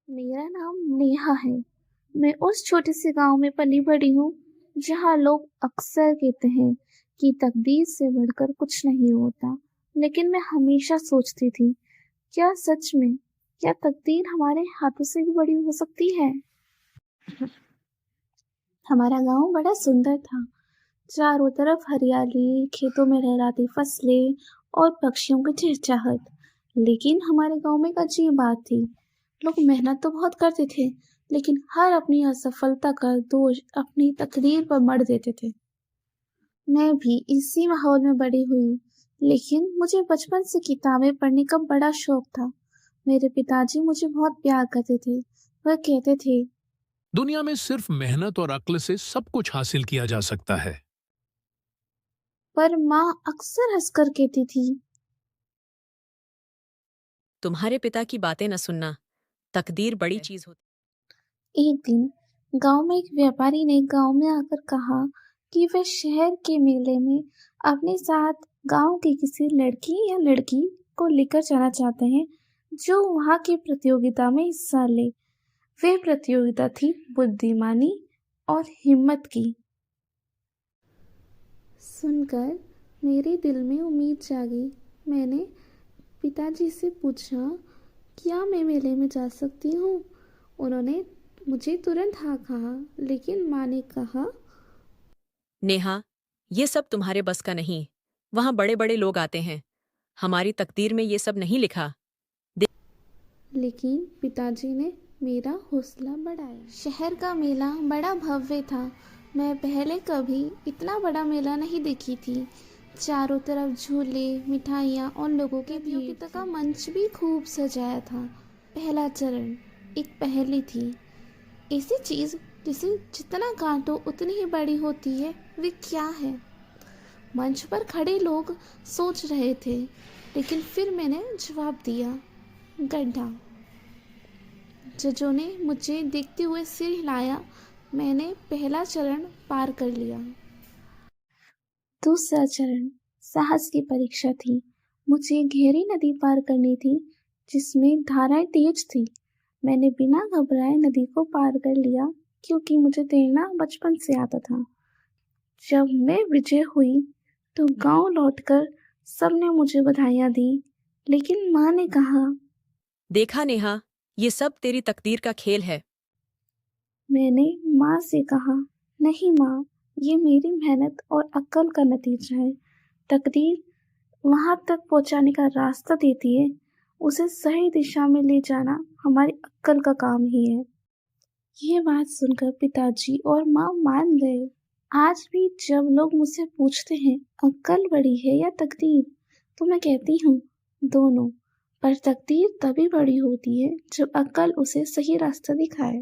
मेरा नाम नेहा है। मैं उस छोटे से गांव में पली बड़ी हूँ जहाँ लोग अक्सर कहते हैं कि तकदीर से बढ़कर कुछ नहीं होता। लेकिन मैं हमेशा सोचती थी, क्या सच में, क्या तकदीर हमारे हाथों से भी बड़ी हो सकती है? हमारा गांव बड़ा सुंदर था। चारों तरफ हरियाली, खेतों में लहराती फसलें और पक्षियों की चहचहाहट। लेकिन हमारे गांव में एक अजीब बात थी। लोग मेहनत तो बहुत करते थे, लेकिन हर अपनी असफलता का दोष अपनी तकदीर पर मढ़ देते थे। मैं भी इसी माहौल में बड़ी हुई, लेकिन मुझे बचपन से किताबें पढ़ने का बड़ा शौक था। मेरे पिताजी मुझे बहुत प्यार करते थे। वह कहते थे, दुनिया में सिर्फ मेहनत और अक्ल से सब कुछ हासिल किया जा सकता है। पर माँ अक्सर हंसकर कहती थी, तुम्हारे पिता की बातें न सुनना। तकदीर बड़ी चीज होती। एक दिन गांव में एक व्यापारी ने गांव में आकर कहा कि वे शहर के मेले में अपने साथ गांव की किसी लड़की या लड़की को लेकर जाना चाहते हैं जो वहां की प्रतियोगिता में हिस्सा ले। वे प्रतियोगिता थी बुद्धिमानी और हिम्मत की। सुनकर मेरे दिल में उम्मीद जागी। मैंने पिताजी से पूछा, क्या मैं मेले में जा सकती हूँ? उन्होंने मुझे तुरंत हाँ कहा, लेकिन माँ ने कहा, नेहा, ये सब तुम्हारे बस का नहीं। वहां बड़े बड़े लोग आते हैं। हमारी तकदीर में ये सब नहीं लिखा। लेकिन पिताजी ने मेरा हौसला बढ़ाया। शहर का मेला बड़ा भव्य था। मैं पहले कभी इतना बड़ा मेला नहीं देखी थी। चारों तरफ झूले, मिठाइयाँ और लोगों की भीड़ का मंच भी खूब सजाया था। पहला चरण एक पहेली थी। ऐसी चीज जिसे जितना काटो उतनी ही बड़ी होती है, वे क्या है? मंच पर खड़े लोग सोच रहे थे, लेकिन फिर मैंने जवाब दिया, गड्ढा। जजों ने मुझे देखते हुए सिर हिलाया। मैंने पहला चरण पार कर लिया। दूसरा चरण साहस की परीक्षा थी। मुझे गहरी नदी पार करनी थी जिसमें धाराएं तेज थी। मैंने बिना घबराए नदी को पार कर लिया क्योंकि मुझे तैरना बचपन से आता था। जब मैं विजय हुई तो गांव लौटकर सबने मुझे बधाइयां दी, लेकिन माँ ने कहा, देखा नेहा, ये सब तेरी तकदीर का खेल है। मैंने माँ से कहा, नहीं माँ, ये मेरी मेहनत और अक्ल का नतीजा है। तकदीर वहाँ तक पहुँचाने का रास्ता देती है, उसे सही दिशा में ले जाना हमारी अक्ल का काम ही है। ये बात सुनकर पिताजी और माँ मान गए। आज भी जब लोग मुझसे पूछते हैं, अक्ल बड़ी है या तकदीर, तो मैं कहती हूँ, दोनों। पर तकदीर तभी बड़ी होती है जब अक्ल उसे सही रास्ता दिखाए।